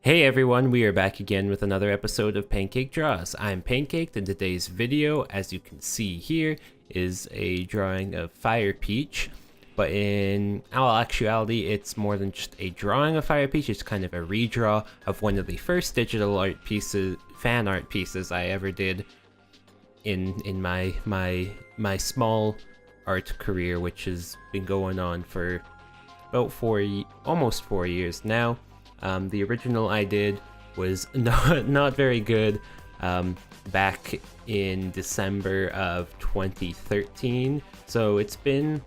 Hey everyone, we are back again with another episode of Pancake Draws. I'm Paincaked, and today's video, as you can see here, is a drawing of Fire Peach. But in all actuality, it's more than just a drawing of Fire Peach. It's kind of a redraw of one of the first digital art pieces, fan art pieces I ever did in my small art career, which has been going on for about almost 4 years now. The original I did was not very good back in December of 2013, so it's been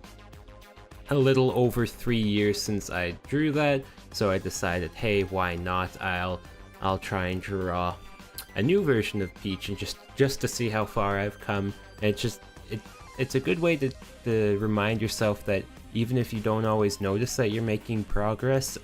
a little over 3 years since I drew that, so I decided, hey, why not? I'll try and draw a new version of Peach, and just to see how far I've come. And it's a good way to remind yourself that even if you don't always notice that you're making progress,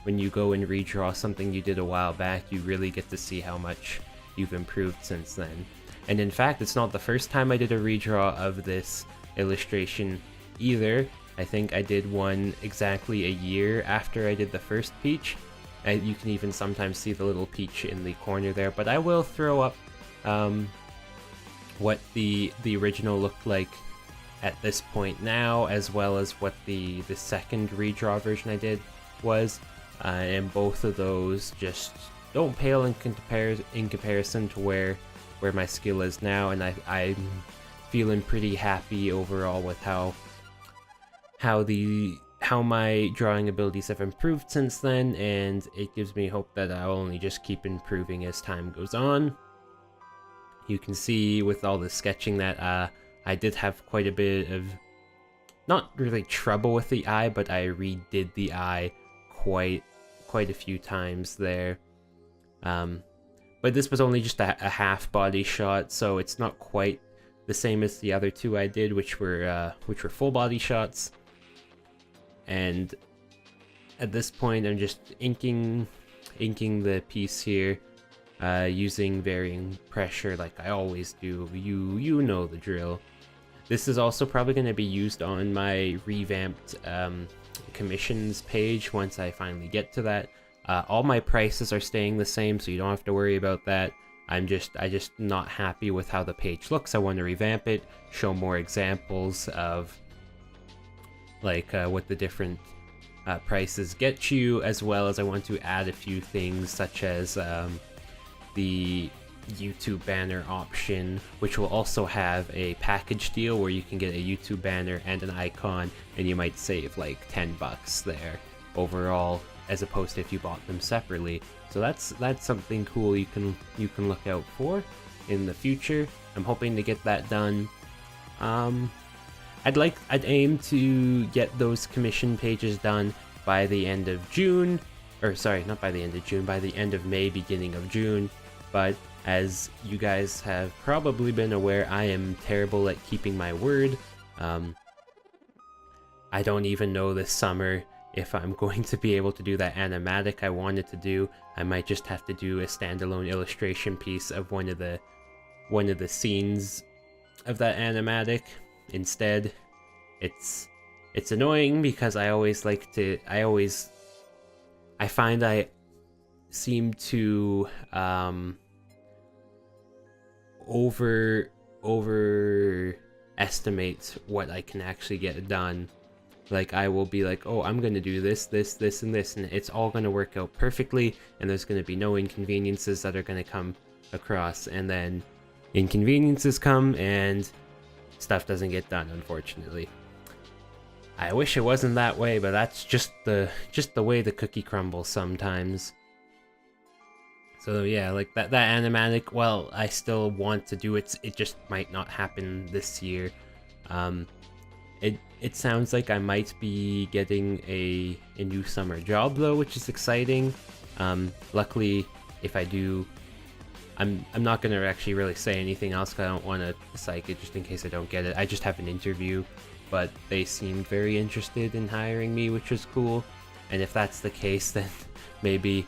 when you go and redraw something you did a while back, you really get to see how much you've improved since then. And in fact, it's not the first time I did a redraw of this illustration either. I think I did one exactly a year after I did the first Peach. You can even sometimes see the little peach in the corner there, but I will throw up what the original looked like at this point now, as well as what the second redraw version I did was. And both of those just don't pale in comparison to where my skill is now, and I'm feeling pretty happy overall with how my drawing abilities have improved since then, and it gives me hope that I'll only just keep improving as time goes on. You can see with all the sketching that I did have quite a bit of, not really trouble with the eye, but I redid the eye quite a few times there. But this was only just a half body shot, so it's not quite the same as the other two I did, which were full body shots. And at this point, I'm just inking the piece here, using varying pressure like I always do. You know the drill. This is also probably going to be used on my revamped commissions page once I finally get to that. All my prices are staying the same, so you don't have to worry about that. I just not happy with how the page looks. I want to revamp it, show more examples of like what the different prices get you, as well as I want to add a few things such as the YouTube banner option, which will also have a package deal where you can get a YouTube banner and an icon, and you might save like $10 there overall, as opposed to if you bought them separately. So that's something cool you can look out for in the future. I'm hoping to get that done. I'd aim to get those commission pages done by the end of June, or sorry, not by the end of June, by the end of May, beginning of June. But as you guys have probably been aware, I am terrible at keeping my word. I don't even know this summer if I'm going to be able to do that animatic I wanted to do. I might just have to do a standalone illustration piece of one of the scenes of that animatic instead. It's annoying because I find I seem to overestimate what I can actually get done. Like, I will be like, oh, I'm gonna do this, and this, and it's all gonna work out perfectly, and there's gonna be no inconveniences that are gonna come across, and then inconveniences come and stuff doesn't get done, unfortunately. I wish it wasn't that way, but that's just the way the cookie crumbles sometimes. So yeah, like that animatic, well, I still want to do it. It just might not happen this year. It sounds like I might be getting a new summer job though, which is exciting. Luckily, if I do, I'm not gonna actually really say anything else because I don't want to psych it just in case I don't get it. I just have an interview, but they seemed very interested in hiring me, which was cool. And if that's the case, then maybe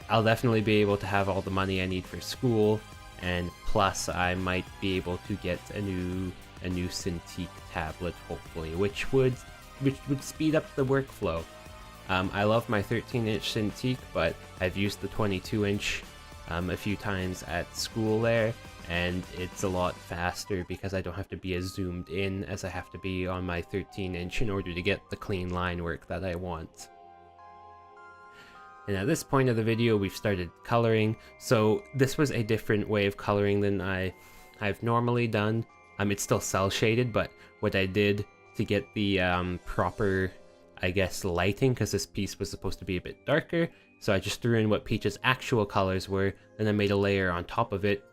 I'll definitely be able to have all the money I need for school, and plus I might be able to get a new Cintiq tablet, hopefully, which would speed up the workflow. I love my 13-inch Cintiq, but I've used the 22-inch a few times at school there, and it's a lot faster because I don't have to be as zoomed in as I have to be on my 13-inch in order to get the clean line work that I want. And at this point of the video, we've started coloring. So this was a different way of coloring than I've normally done. It's still cell shaded, but what I did to get the proper, I guess, lighting, because this piece was supposed to be a bit darker, so I just threw in what Peach's actual colors were, then I made a layer on top of it,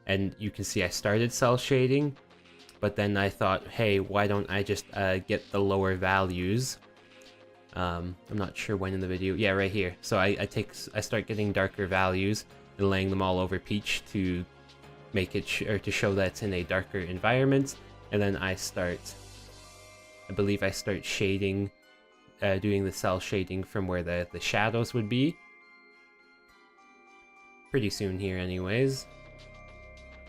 and you can see I started cell shading, but then I thought, hey, why don't I just get the lower values? I'm not sure when in the video. Yeah, right here. So I start getting darker values and laying them all over Peach to make it to show that it's in a darker environment, and then I believe I start shading, doing the cell shading from where the shadows would be. Pretty soon here, anyways.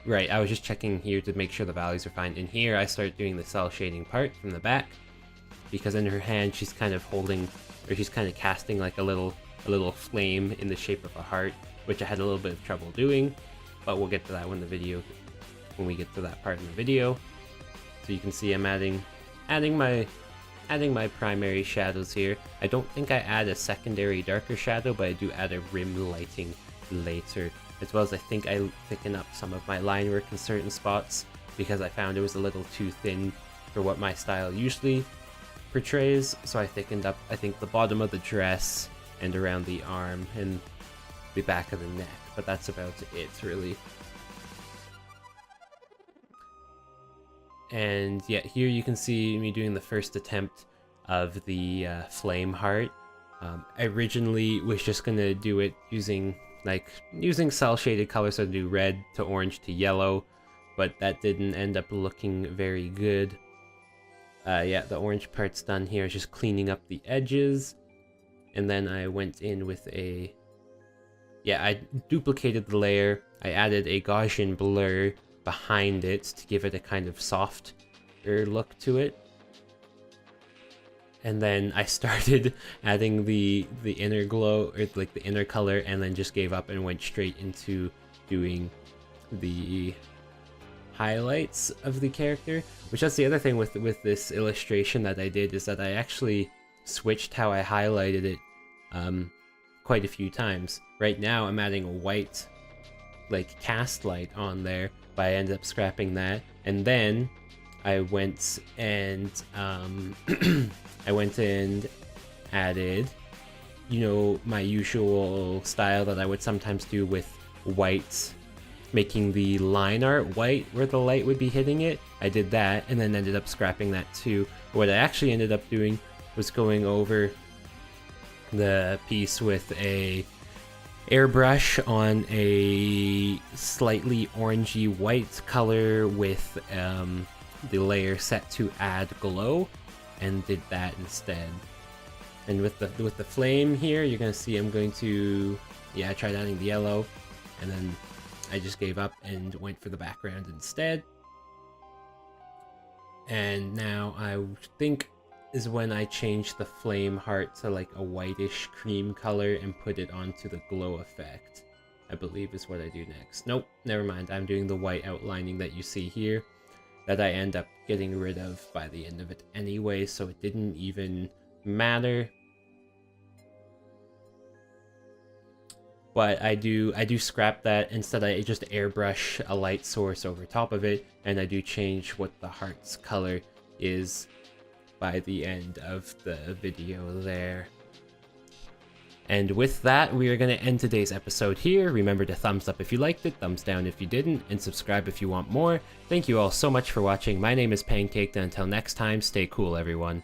Right, I was just checking here to make sure the values are fine. In here, I start doing the cell shading part from the back, because in her hand she's kind of holding, or she's kind of casting like a little flame in the shape of a heart, which I had a little bit of trouble doing, but we'll get to that when we get to that part in the video. So you can see I'm adding my primary shadows here. I don't think I add a secondary darker shadow, but I do add a rim lighting later, as well as I think I thicken up some of my line work in certain spots because I found it was a little too thin for what my style usually portrays, so I thickened up, I think, the bottom of the dress and around the arm and the back of the neck, but that's about it, really. And yeah, here you can see me doing the first attempt of the flame heart. I originally was just gonna do it using cell shaded colors, so do red to orange to yellow, but that didn't end up looking very good. Yeah, the orange part's done here, just cleaning up the edges, and then I went in with I duplicated the layer, I added a Gaussian blur behind it to give it a kind of softer look to it, and then I started adding the inner glow, or like the inner color, and then just gave up and went straight into doing the highlights of the character. Which, that's the other thing with this illustration that I did, is that I actually switched how I highlighted it quite a few times. Right now I'm adding a white cast light on there, but I ended up scrapping that, and then I went and added, you know, my usual style that I would sometimes do with white, making the line art white where the light would be hitting it. I did that and then ended up scrapping that too. What I actually ended up doing was going over the piece with a airbrush on a slightly orangey white color with the layer set to add glow, and did that instead. And with the flame here, you're gonna see I'm going to, I tried adding the yellow, and then I just gave up and went for the background instead. And now I think is when I changed the flame heart to like a whitish cream color and put it onto the glow effect, I believe is what I do next. Nope, never mind. I'm doing the white outlining that you see here, that I end up getting rid of by the end of it anyway, so it didn't even matter. But I do scrap that. Instead, I just airbrush a light source over top of it, and I do change what the heart's color is by the end of the video there. And with that, we are going to end today's episode here. Remember to thumbs up if you liked it, thumbs down if you didn't, and subscribe if you want more. Thank you all so much for watching. My name is Paincaked, and until next time, stay cool, everyone.